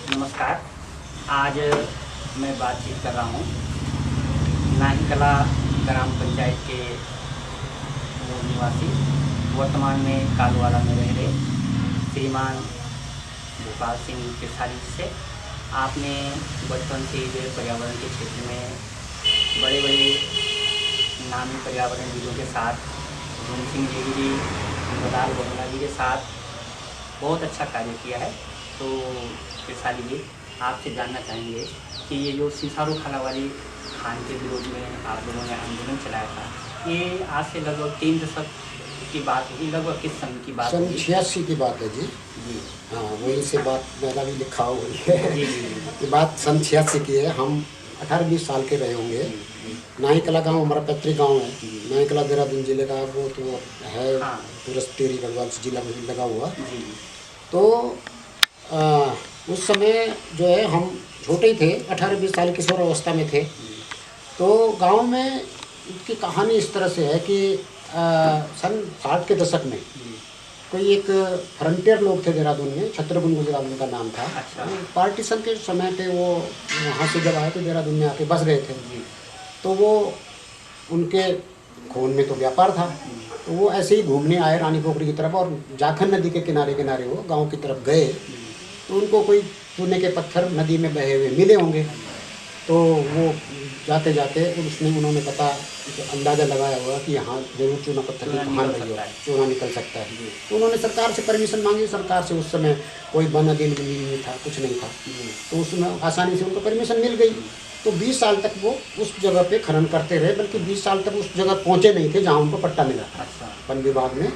नमस्कार। आज मैं बातचीत कर रहा हूँ नाही कला ग्राम पंचायत के मूल निवासी, वर्तमान में कालवाला में रह रहे श्रीमान भोपाल सिंह तिरसाली से। आपने बचपन से ही पर्यावरण के क्षेत्र में बड़े बड़े नामी पर्यावरणविदों के साथ भीम सिंह देवी जी, बदाल बंगला जी के साथ बहुत अच्छा कार्य किया है। तो तिरसाली जी, आपसे जानना चाहेंगे कि ये जो सिसारू खाना वाली खान के विरोध में आप लोगों ने आंदोलन चलाया था, ये आज से लगभग 3 दशक की बात होगी। लगभग किस सन की बात सन होगी? 86 की बात है जी। जी हाँ, वही से बात मेरा भी लिखा हुआ है। जी जी ये बात सन 86 की है। हम 18-20 साल के रहे होंगे। नाही कला गाँव हमारा पैतृक गाँव है। नाही कला देहरादून जिले का वो तो है, हाँ। तुरस्त टेरी गढ़वाल जिला में लगा हुआ। जी तो उस समय जो है हम छोटे ही थे, 18-20 साल की किशोर अवस्था में थे। तो गांव में की कहानी इस तरह से है कि सन 60 के दशक में कोई एक फ्रंटियर लोग थे देहरादून में, छत्रगुन गुजराल उनका नाम था। अच्छा। पार्टीशन के समय पे वो वहाँ से जब आए तो देहरादून में आके बस गए थे। जी तो वो उनके खून में तो व्यापार था, तो वो ऐसे ही घूमने आए रानी पोखरी की तरफ, और जाखन नदी के किनारे किनारे वो गांव की तरफ गए। तो उनको कोई चूने के पत्थर नदी में बहे हुए मिले होंगे। तो वो जाते जाते उन्होंने पता अंदाज़ा लगाया हुआ कि यहाँ जरूर चूना पत्थर की कहाँ रही हो, चूना निकल सकता है। तो उन्होंने सरकार से परमिशन मांगी। सरकार से उस समय कोई वन अधिनियम नहीं था, कुछ नहीं था। तो उसमें आसानी से उनको परमिशन मिल गई। तो 20 साल तक वो उस जगह पे खनन करते रहे, बल्कि 20 साल तक उस जगह पहुँचे नहीं थे जहाँ उनको पट्टा मिला था। अच्छा। वन विभाग में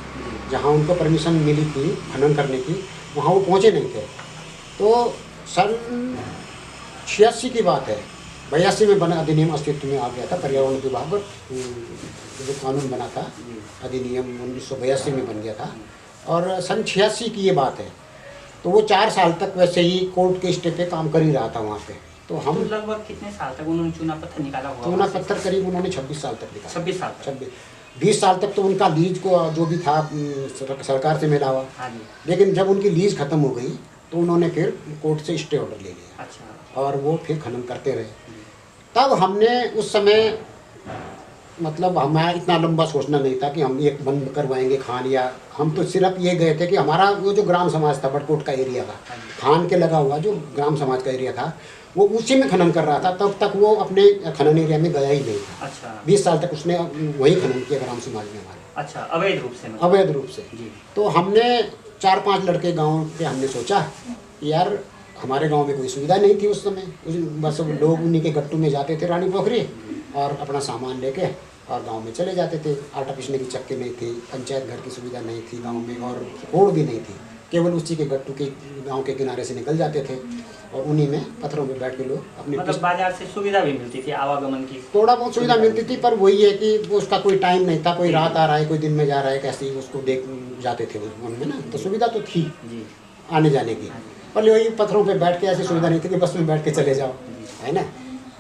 जहाँ उनको परमिशन मिली थी खनन करने की, वहाँ वो पहुँचे नहीं थे। तो सन 86 की बात है, 82 में बना अधिनियम अस्तित्व में आ गया था। पर्यावरण विभाग और जो कानून बना था, अधिनियम 1982 में बन गया था। और सन 86 की ये बात है। तो वो 4 साल तक वैसे ही कोर्ट के स्टे पे काम कर ही रहा था वहाँ पे। तो हम लगभग कितने साल तक उन्होंने चूना पत्थर निकाला हुआ? चूना पत्थर करीब उन्होंने 26 साल तक निकाला। 26 साल तक। 20 साल तक तो उनका लीज को जो भी था सरकार से मिला हुआ। हाँ जी। लेकिन जब उनकी लीज खत्म हो गई तो उन्होंने फिर कोर्ट से स्टे ऑर्डर ले लिया। अच्छा। और वो फिर खनन करते रहे। तब हमने उस समय मतलब हमारा इतना लंबा सोचना नहीं था कि हम ये बंद करवाएंगे खान, या हम तो सिर्फ ये गए थे कि हमारा वो जो ग्राम समाज था, बड़कोट का एरिया था, खान के लगा हुआ जो ग्राम समाज का एरिया था, वो उसी में खनन कर रहा था। तब तक वो अपने खनन एरिया में गया ही नहीं था। अच्छा। 20 साल तक उसने वही खनन किया ग्राम समाज में हमारे। अच्छा, अवैध रूप से? अवैध रूप से जी। तो हमने 4-5 लड़के गांव के हमने सोचा कि यार हमारे गांव में कोई सुविधा नहीं थी उस समय। बस लोग उन्हीं के गट्टू में जाते थे रानी पोखरी, और अपना सामान लेके और गांव में चले जाते थे। आटा पीसने की चक्की नहीं थी, पंचायत घर की सुविधा नहीं थी गांव में, और रोड भी नहीं थी। केवल उसी के गट्टू के गांव के किनारे से निकल जाते थे, और उन्हीं में पत्थरों में बैठ के लोग अपनी मतलब बाजार से सुविधा भी मिलती थी, आवागमन की थोड़ा बहुत सुविधा मिलती थी। पर वही है कि उसका कोई टाइम नहीं था, कोई रात आ रहा है, कोई दिन में जा रहा है, कैसे ही उसको देख जाते थे उनमें ना। तो सुविधा तो थी जी आने जाने की, पर वही पत्थरों पे बैठ के ऐसी सुविधा नहीं थी कि बस में बैठ के चले जाओ, है ना।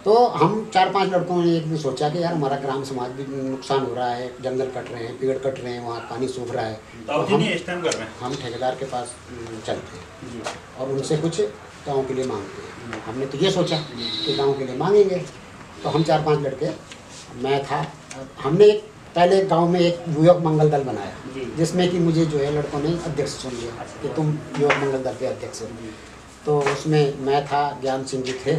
तो हम 4-5 लड़कों ने एक दिन सोचा कि यार हमारा ग्राम समाज भी नुकसान हो रहा है, जंगल कट रहे हैं, पेड़ कट रहे हैं, वहाँ पानी सूख रहा है। तो हम ठेकेदार के पास चलते हैं और उनसे कुछ गाँव के लिए मांगते हैं। हमने तो ये सोचा कि गाँव के लिए मांगेंगे। तो हम 4-5 लड़के, मैं था, हमने पहले गांव में एक युवक मंगल दल बनाया, जिसमें कि मुझे जो है लड़कों ने अध्यक्ष चुन लिया कि तुम युवक मंगल दल के अध्यक्ष हो। तो उसमें मैं था, ज्ञान सिंह जी थे,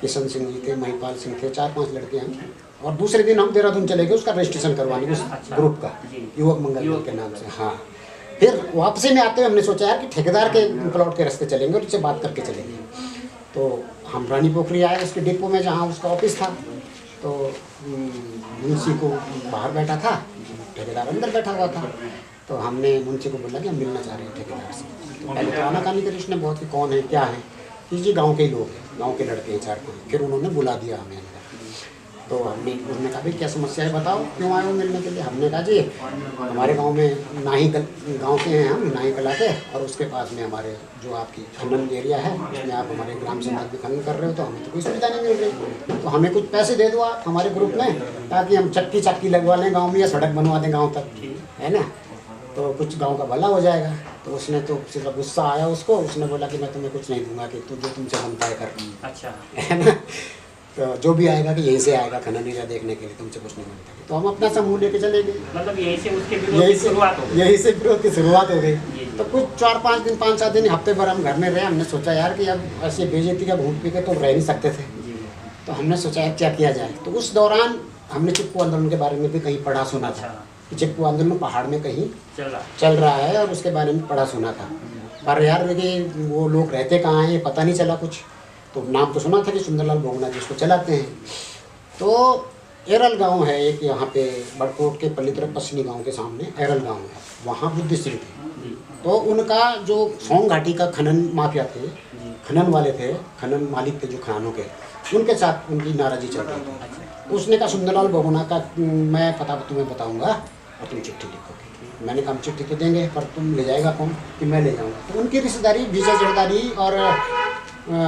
किशन सिंह जी थे, महिपाल सिंह थे, 4-5 लड़के हम। और दूसरे दिन हम देहरादून चले गए उसका रजिस्ट्रेशन करवाने, उस ग्रुप का, युवक मंगल दल के नाम से। हाँ, फिर वापसी में आते हुए हमने सोचा यार कि ठेकेदार के प्लॉट के रास्ते चलेंगे और उससे बात करके चलेंगे। तो हम रानी पोखरी आए उसके डिपो में जहाँ उसका ऑफिस था। तो मुंशी को बाहर बैठा था, ठेकेदार अंदर बैठा हुआ था। तो हमने मुंशी को बोला कि हम मिलना चाह रहे हैं ठेकेदार से। तो पहले तो आनाकानी करी उसने बहुत, कि कौन है, क्या है। कि जी गांव के ही लोग हैं, गांव के लड़के हैं 4-5। फिर उन्होंने बुला दिया हमें अंदर। तो उन्होंने कहा भाई क्या समस्या है बताओ, क्यों आए हो मिलने के लिए। हमने कहा जी हमारे गांव में नाही गांव के हैं हम, नाही कला के, और उसके पास में हमारे जो आपकी खनन एरिया है उसमें आप हमारे ग्राम समाज में खनन कर रहे हो, तो हमें तो कोई सुविधा नहीं मिल रही। तो हमें कुछ पैसे दे दो आप हमारे ग्रुप में, ताकि हम चक्की लगवा लें गाँव में, या सड़क बनवा दें गाँव तक, है ना। तो कुछ गाँव का भला हो जाएगा। तो उसने तो सिर्फ गुस्सा आया उसको, उसने बोला कि मैं तुम्हें कुछ नहीं दूंगा, कि तू जो तुमसे बनता है कर। अच्छा। है ना, तो जो भी आएगा कि यहीं से आएगा खनन एरिया देखने के लिए, तुमसे कुछ नहीं बनता। तो हम अपना समूह लेके चले गए। मतलब यहीं से उसके विरोध की शुरुआत हो गई। यहीं से विरोध की शुरुआत हो गई। जी। तो कुछ 4-5 दिन 5-7 दिन हफ्ते भर हम घर में रहे। हमने सोचा यार कि अब ऐसे बेइज्जती का घूट पी के तो रह नहीं सकते थे। जी। तो हमने सोचा यार क्या किया जाए। तो उस दौरान हमने चिपकू आंदोलन के बारे में भी कहीं पढ़ा सुना था अच्छा। कि चिपकू आंदोलन पहाड़ में कहीं चल रहा है, और उसके बारे में पढ़ा सुना था। पर यार देखिए वो लोग रहते कहाँ हैं पता नहीं चला कुछ। तो नाम तो सुना था कि सुंदरलाल बहुगुणा जी उसको चलाते हैं। तो एरल गांव है एक यहाँ पे बड़कोट के पल्ली तरफ पश्चिमी गांव के सामने एरल गांव है, वहाँ बुद्धि सिंह थे। तो उनका जो सोंग घाटी का खनन माफिया थे, खनन वाले थे, खनन मालिक थे जो खदानों के, उनके साथ उनकी नाराजी चल रही थी। उसने कहा सुंदरलाल बहुगुणा का मैं पता तुम्हें बताऊंगा और तुम चिट्ठी लिखोगे। मैंने कहा चिट्ठी तो देंगे पर तुम ले जाएगा कौन, कि मैं ले जाऊँगा। तो उनकी रिश्तेदारी विजय जरदारी और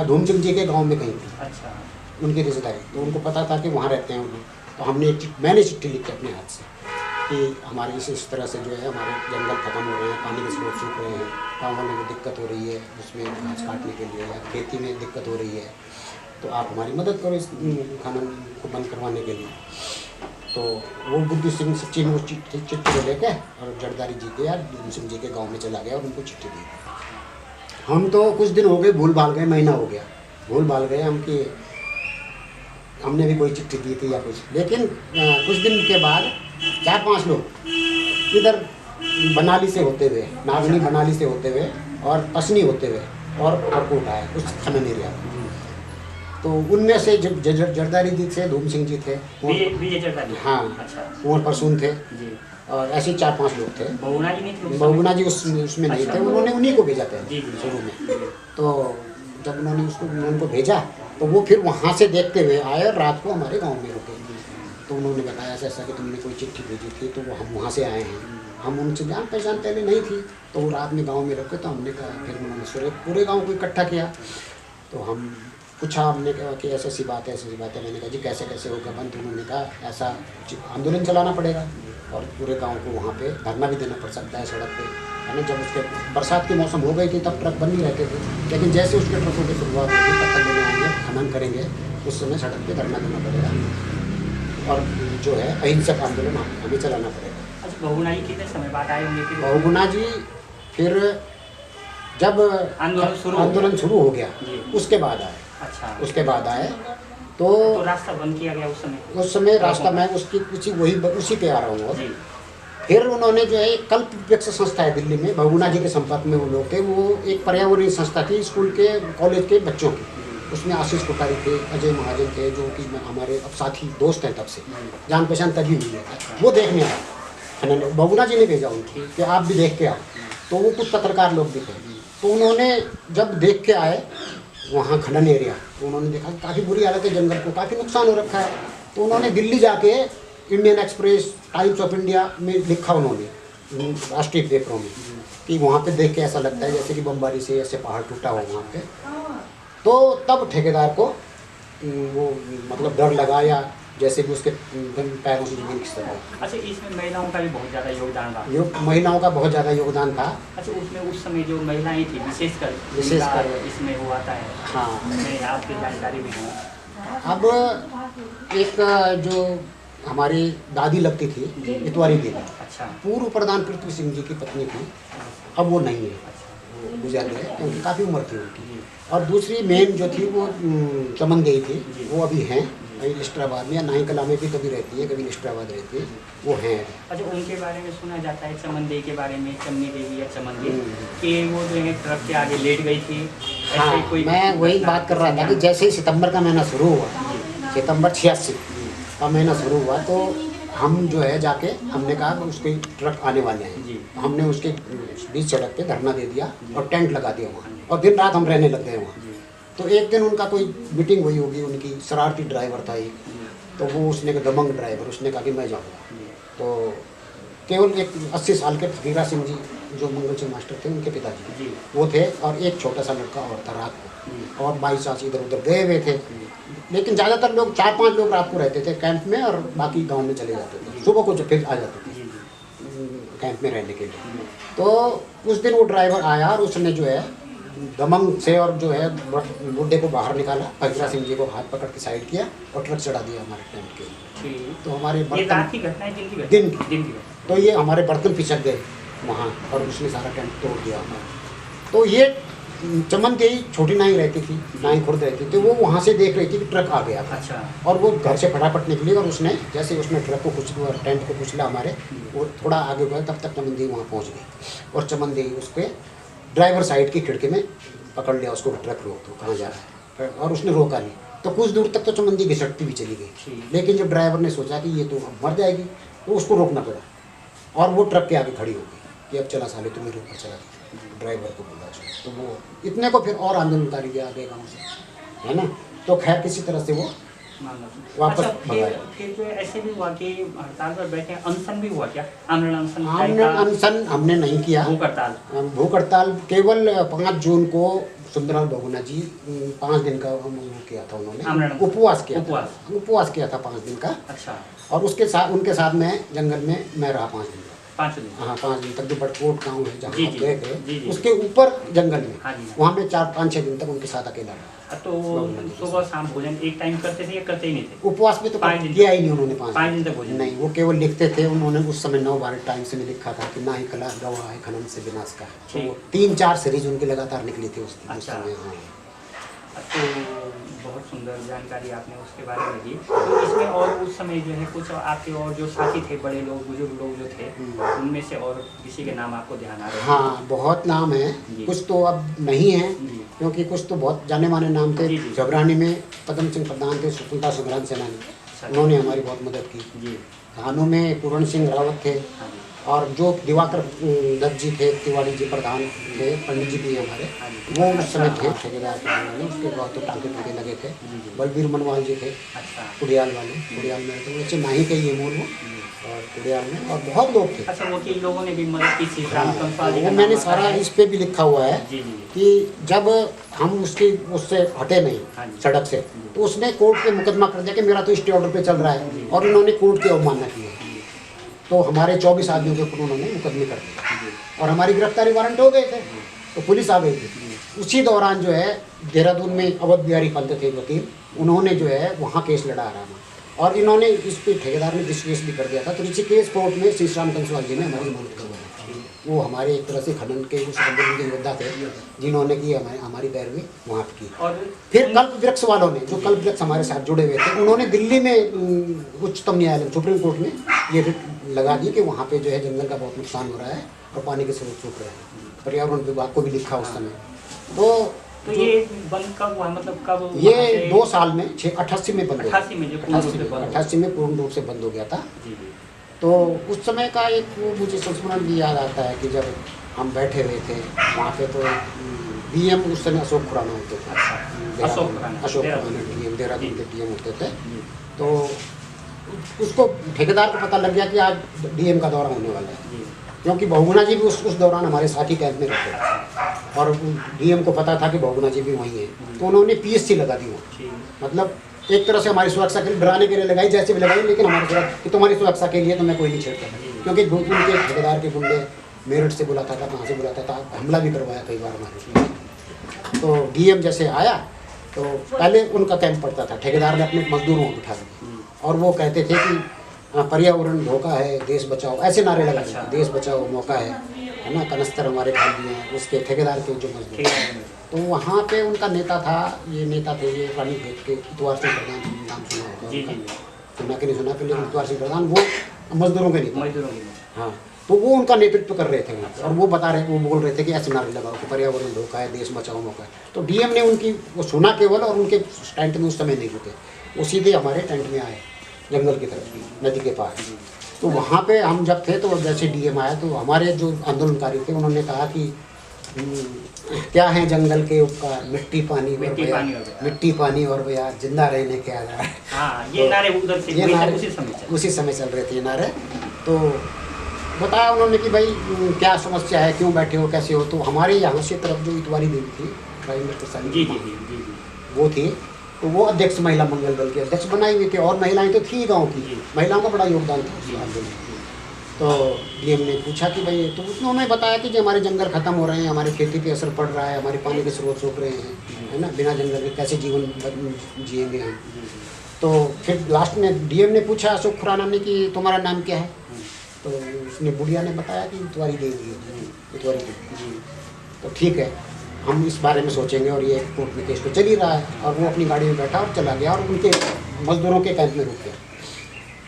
धूमचंद जी के गाँव में कहीं थी। अच्छा। उनकी रिश्तेदारी, तो उनको पता था कि वहाँ रहते हैं उन लोग। तो मैंने चिट्ठी लिखी अपने हाथ से कि हमारी इस तरह से जो है हमारे जंगल खत्म हो रहे हैं, पानी के स्रोत सूख रहे हैं, गाँव वालों में दिक्कत हो रही है उसमें घास काटने के लिए या खेती में दिक्कत हो रही है, तो आप हमारी मदद करो इस खनन को बंद करवाने के लिए। तो वो बुद्धि सिंह सच्ची में उस चिट्ठी को लेके और जरदारी जी के या बुद्धि सिंह जी के गाँव में चला गया और उनको चिट्ठी दी। हम तो कुछ दिन हो गए भूल भाल गए, महीना हो गया भूल भाल गए हम कि हमने भी कोई चिट्ठी दी थी या कुछ। लेकिन कुछ दिन के बाद 4-5 लोग इधर बनाली से होते हुए, नागनी बनाली से होते हुए और पसनी होते हुए और बड़कोट आए उस खनन एरिया में। तो उनमें से जरदारी जी थे, धूम सिंह जी थे, विजय जरदारी, हाँ, अच्छा, कुंवर परसून थे जी। और ऐसे 4-5 लोग थे। बहुगुणा जी नहीं थे? बहुगुणा जी उसमें नहीं थे, उन्होंने उन्हीं को भेजा था जी शुरू में। तो जब उन्होंने उनको भेजा तो वो फिर वहाँ से देखते हुए आए और रात को हमारे गांव में रुके। तो उन्होंने बताया ऐसा कि तुमने कोई चिट्ठी भेजी थी, तो वो हम वहाँ से आए हैं। हम उनसे जान पहचान पहले नहीं थी, तो वो रात में गांव में रुके। तो हमने कहा, फिर उन्होंने पूरे गांव को इकट्ठा किया। तो हम पूछा, हमने कहा कि ऐसी बात है, ऐसी बात है। मैंने कहा जी कैसे होगा बंद? तो उन्होंने कहा ऐसा आंदोलन चलाना पड़ेगा और पूरे गाँव को वहाँ पर धरना भी देना पड़ सकता है सड़क पर, है ना। जब उसके बरसात के मौसम हो गई थी तब ट्रक बंद ही रहते थे, लेकिन जैसे उसके ट्रकों की शुरुआत होगी तब तक लेने आएंगे, खनन करेंगे, उस समय सड़क पे धरना देना पड़ेगा और जो है अहिंसक आंदोलन हमें चलाना पड़ेगा। अच्छा, बहुगुणा जी कितने समय बाद आए होंगे? बहुगुणा जी फिर जब आंदोलन शुरू हो गया उसके बाद आए। अच्छा, उसके बाद आए तो रास्ता बंद किया गया उस समय रास्ता मैं उसी पे आ रहा हूँ। फिर उन्होंने जो है कल्प वृक्ष संस्था है दिल्ली में, बहुगुणा जी के संपर्क में वो लोग थे। वो एक पर्यावरणीय संस्था थी स्कूल के कॉलेज के बच्चों की। उसमें आशीष कोठारी थे, अजय महाजन थे, जो कि हमारे अब साथी दोस्त हैं, तब से जान पहचान तभी हुई है। वो देखने आए, बहुगुणा जी ने भेजा उनको कि आप भी देख के आओ। तो वो कुछ पत्रकार लोग भी थे। तो उन्होंने जब देख के आए वहाँ खनन एरिया, तो उन्होंने देखा काफ़ी बुरी हालत है, जंगल को काफ़ी नुकसान हो रखा है। तो उन्होंने दिल्ली जाके Indian express, times of India में लिखा उन्होंने राष्ट्रीय पेपरों में कि वहाँ पे देख के ऐसा लगता है जैसे कि बमबारी से ऐसे पहाड़ टूटा हो वहाँ पे। तो तब ठेकेदार को वो मतलब डर लगा, या जैसे भी उसके पैरों से जमीन खिसक गई। अच्छा, इसमें महिलाओं का भी बहुत ज़्यादा योगदान था? महिलाओं का बहुत ज़्यादा योगदान था। अच्छा, उसमें उस समय जो महिलाएं थी विशेषकर इसमें हुआ था है। हाँ, मैं आपकी जानकारी भी हूँ। अब एक जो हमारी दादी लगती थी इतवारी देवी, अच्छा, पूर्व प्रधान पृथ्वी सिंह जी की पत्नी थी। अब वो नहीं है, वो गुजर गए क्योंकि काफ़ी उम्र थी उनकी। और दूसरी मेन जो थी वो चमन देवी थी, वो अभी हैं कहीं लिस्टराबाद में या नाई कला में भी कभी रहती है, कभी लिस्टराबाद रहती है, वो हैं। अच्छा, उनके बारे में सुना जाता है, चमन देवी के बारे में, चमनी देवी या चमन देवी, कि वो जो है ट्रक के आगे लेट गई थी। हाँ, मैं वही बात कर रहा था कि जैसे सितंबर का महीना शुरू हुआ, सितंबर 86 का महीना शुरू हुआ, तो हम जो है जाके हमने कहा कि उसके ट्रक आने वाले हैं। हमने उसके बीच सड़क पे धरना दे दिया और टेंट लगा दिया वहाँ, और दिन रात हम रहने लग गए वहाँ। तो एक दिन उनका कोई मीटिंग हुई होगी, उनकी शरारती ड्राइवर था एक, तो वो उसने कहा दबंग ड्राइवर, उसने कहा कि मैं जाऊँगा। तो केवल एक 80 साल के फकीरा सिंह जी जो मंगल सिंह मास्टर थे उनके पिताजी वो थे, और एक छोटा सा लड़का और था रात को, और 22 चाची इधर उधर गए हुए थे। लेकिन ज़्यादातर लोग 4-5 लोग रात को रहते थे कैंप में, और बाकी गांव में चले जाते थे, सुबह को जो फिर आ जाते थे कैंप में रहने के लिए। तो उस दिन वो ड्राइवर आया और उसने जो है दमंग से और जो है बुड्ढे को बाहर निकाला, भगीरा सिंह जी को हाथ पकड़ के साइड किया और ट्रक चढ़ा दिया हमारे टेंट के। ठीक। तो हमारे ये बर्तन रात की घटना है, दिन की घटना? दिन की। दिन की घटना। तो ये हमारे बर्तन पिचक गए वहाँ और उसने सारा टेंट तोड़ दिया हमारा। तो ये चमन के ही छोटी नाई रहती थी, नाई खुर्द रहती थी, वो वहाँ से देख रही थी कि ट्रक आ गया था। अच्छा। और वो घर से फटाफट निकली और उसने जैसे उसने ट्रक को कुछ टेंट को कुचला हमारे, वो थोड़ा आगे गया तब तक चमन देवी वहाँ पहुँच गई और चमन देवी उसके ड्राइवर साइड की खिड़की में पकड़ लिया उसको, ट्रक रोक दो कहाँ जा रहा है, और उसने रोका नहीं। तो कुछ दूर तक तो चमन देवी घिसटती भी चली गई, लेकिन जब ड्राइवर ने सोचा कि ये तो अब मर जाएगी तो उसको रोकना पड़ा और वो ट्रक के आगे खड़ी हो गई कि अब चला साले तू मेरे ऊपर चला। ड्राइवर को बोला उसने, तो वो इतने को फिर और आंदोलनकारी भी आ गए गाँव से, है ना। तो खैर किसी तरह से वो वापस अच्छा, भगाया। फिर जो ऐसे भी हुआ कि हड़ताल पर बैठे, अनशन भी हुआ क्या? आमरण अनशन? आमरण अनशन हमने नहीं किया। भूख हड़ताल? भूख हड़ताल केवल 5 जून को सुंदरलाल बहुगुणा जी 5 दिन का वो किया था उन्होंने, उपवास किया था। उपवास किया था 5 दिन का। अच्छा। और उसके साथ उनके साथ मैं जंगल में मैं रहा 5 दिन। 5 दिन? हाँ 5 दिन तक। जो बटकोट गाँव है जहाँ जी, आप जी, गए जी, जी। थे उसके ऊपर जंगल में, हाँ जी, हाँ। वहाँ में 4-5-6 दिन तक उनके साथ अकेला रहा। तो सुबह शाम भोजन एक टाइम करते थे या करते ही नहीं थे? उपवास में तो 5 दिन किया ही नहीं उन्होंने। 5 दिन तक भोजन नहीं, वो केवल लिखते थे। उन्होंने उस समय 9-12 टाइम से में लिखा था कि ना ही कला गवा है खनन से विनाश का। तो 3-4 सीरीज उनके लगातार निकली थी उस अच्छा। समय। हाँ। तो बहुत सुंदर जानकारी आपने उसके बारे में दी। तो इसमें और उस समय जो है कुछ आपके और जो साथी थे, बड़े लोग, बुजुर्ग लोग जो थे, उनमें से और किसी के नाम आपको ध्यान आ रहे हैं? हाँ बहुत नाम है, कुछ तो अब नहीं है क्योंकि कुछ तो बहुत जाने माने नाम थे। जबरानी में पदम सिंह प्रधान थे, स्वतंत्रता संग्राम सेनानी, उन्होंने हमारी बहुत मदद की। थानों में पूरण सिंह रावत थे और जो दिवाकर दत्त जी थे, तिवारी जी प्रधान थे, पंडित जी भी हमारे, वो उस समय थे ठेकेदार के ज़माने में। उसके बाद तो टाँके टूके लगे थे। बलबीर मनवाल जी थे कुड़ियाल वाले, कुड़ियाल में तो वैसे माही के ये मूल वो, और कुड़ियाल में और बहुत लोग थे। अच्छा, वो कि लोगों ने भी मदद की थी? वो मैंने सारा इस पे भी लिखा हुआ है कि जब हम उससे हटे नहीं सड़क से, तो उसने कोर्ट पे मुकदमा कर दिया कि मेरा तो स्टे ऑर्डर पे चल रहा है, और इन्होंने कोर्ट की अवमानना की है। तो हमारे 24 आदमियों के ऊपर उन्होंने मुकदमे कर दिए और हमारी गिरफ्तारी वारंट हो गए थे, तो पुलिस आ गई थी। उसी दौरान जो है देहरादून में अवध बिहारी पंत थे वकील, उन्होंने जो है वहाँ केस लड़ा रहा था और इन्होंने इस पे ठेकेदार ने डिस्केस भी कर दिया था। तो ऋषिकेश कोर्ट में शीशराम कंसवाल जी ने हमारी मदद करवाई। वो हमारे एक तरह से खनन के उस आंदोलन के योद्धा थे जिन्होंने की हमारी पैरवी वहाँ की। और फिर कल्प वृक्ष वालों ने, जो कल्प वृक्ष हमारे साथ जुड़े हुए थे, उन्होंने दिल्ली में उच्चतम न्यायालय सुप्रीम कोर्ट में ये रिट लगा दी कि वहाँ पे जो है जंगल का बहुत नुकसान हो रहा है और पानी के स्रोत सूख रहे हैं। पर्यावरण विभाग को भी लिखा उस समय। तो ये बंद कब हुआ, मतलब कब? ये 2 साल में 88 में बंद हो गया। 88 में पूर्ण रूप से बंद हो गया था। तो उस समय का एक वो मुझे संस्मरण भी याद आता है कि जब हम बैठे हुए थे वहाँ पे, तो डीएम उस समय अशोक खुराना होते थे। अशोक खुराना डीएम, देहरादून के डीएम होते थे। तो उसको ठेकेदार को पता लग गया कि आज डीएम का दौरा होने वाला है, क्योंकि बहुगुणा जी भी उस दौरान हमारे साथी कैंप में रहते थे और डीएम को पता था कि बहुगुणा जी भी वहीं हैं। तो उन्होंने पीएससी लगा दी वहाँ, मतलब एक तरह से हमारी सुरक्षा के लिए, डराने के लिए लगाई, जैसे भी लगाई, लेकिन हमारी सुरक्षा कि तुम्हारी सुरक्षा के लिए तो मैं कोई नहीं छेड़ता, क्योंकि उनके ठेकेदार के गुंडे मेरठ से बुलाता था, कहाँ से बुलाता था, हमला भी करवाया कई बार हमारे। तो डीएम जैसे आया तो पहले उनका कैंप पड़ता था, ठेकेदार ने अपने मजदूरों को बिठा दिया और वो कहते थे कि पर्यावरण धोखा है, देश बचाओ, ऐसे नारे लगा थे। देश बचाओ, मौका है ना, कनस्तर हमारे खाल दिए हैं उसके ठेकेदार के जो मजदूर। तो वहाँ पे उनका नेता था, ये नेता थे ये रानी भेद के इतवार सिंह प्रधान, नाम सुना होगा, सुना कि नहीं सुना, लेकिन इतवार सिंह प्रधान वो मजदूरों के नेता। हाँ, तो वो उनका नेतृत्व कर रहे थे वहाँ पे और वो बता रहे, वो बोल रहे थे कि ऐसे नारे लगाओ कि पर्यावरण धोखा है, देश बचाओ, मौका है। तो डीएम ने उनकी वो सुना केवल और उनके टेंट में उस समय नहीं रुके, वो सीधे हमारे टेंट में आए जंगल की तरफ, नदी के पास। तो वहाँ पे हम जब थे तो जैसे डीएम आया तो हमारे जो आंदोलनकारी थे उन्होंने कहा कि क्या है जंगल के उपकार, मिट्टी पानी और भैया जिंदा रहने के आधार। हाँ, ये नारे उधर से ये नारे उसी समय चल रहे थे ये नारे। तो बताया उन्होंने कि भाई क्या समस्या है, क्यों बैठे हो, कैसे हो। तो हमारे यहाँ से तरफ जो इतवारी देवी थी, जी, वो थी, तो वो अध्यक्ष महिला मंगल दल के अध्यक्ष बनाई हुई थी और महिलाएं तो थी गांव की, महिलाओं का बड़ा योगदान था उस आंदोलन में। तो डीएम ने पूछा कि भाई, तो उन्होंने बताया कि जो हमारे जंगल खत्म हो रहे हैं, हमारी खेती पे असर पड़ रहा है, हमारे पानी के स्रोत सूख रहे हैं, है ना, बिना जंगल के कैसे जीवन जिएंगे हम। तो फिर लास्ट में डीएम ने पूछा अशोक खुराना ने कि तुम्हारा नाम क्या है, तो उसने बुढ़िया ने बताया कि इतवारी देवी है, इतवारी देवी। तो ठीक है, हम इस बारे में सोचेंगे, और ये कोर्ट में केस तो चल ही रहा है। और वो अपनी गाड़ी में बैठा और चला गया और उनके मजदूरों के कैंप में रुक गया।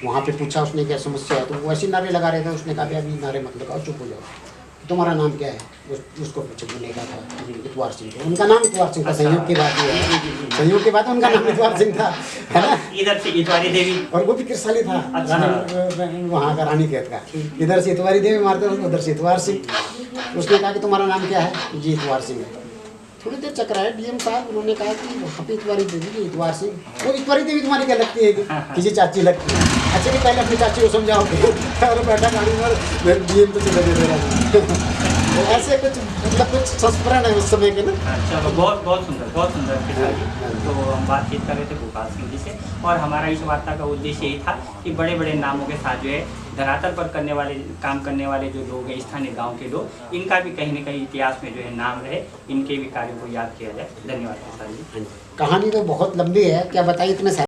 वहाँ पे पूछा उसने क्या समस्या है, तो वो ऐसे नारे लगा रहे थे। उसने कहा अभी नारे मत लगाओ, चुप हो जाओ, तुम्हारा नाम क्या है, उसको पूछे, बोले का था इतवार सिंह। उनका नाम इतवार सिंह था, संयोग की बात है, संयोग की बात है, उनका नाम इतवार सिंह था, है ना। इधर से इतवारी देवी, और वो भी कृषाली था, अच्छा। वहाँ का रानी खेत का। इधर से इतवारी देवी मारते हैं, उधर से इतवार सिंह। उसने कहा कि तुम्हारा नाम क्या है, जी इतवार सिंह है। थोड़ी देर चकराए डीएम साहब, उन्होंने कहा कि वहाँ पे इतवारी देवी जी, इतवार सिंह, वो इतवारी देवी तुम्हारी क्या लगती है, किसी चाची लगती है। अच्छा कि पहले अपनी चाची को समझाओ और बैठा गाड़ी में, डीएम तो चले दे रहा ऐसे कुछ मतलब कुछ संस्मरण है उस समय के ना। चलो बहुत सुंदर पिताजी। तो हम बातचीत कर रहे थे भूपाल सिंह जी से, और हमारा इस वार्ता का उद्देश्य यही था कि बड़े बड़े नामों के साथ जो है धरातल पर काम करने वाले जो लोग हैं, स्थानीय गांव के लोग, इनका भी कहीं न कहीं इतिहास में जो है नाम रहे, इनके भी कार्यों को याद किया जाए। धन्यवाद पिताजी। कहानी तो बहुत लंबी है, क्या बताइए, इतने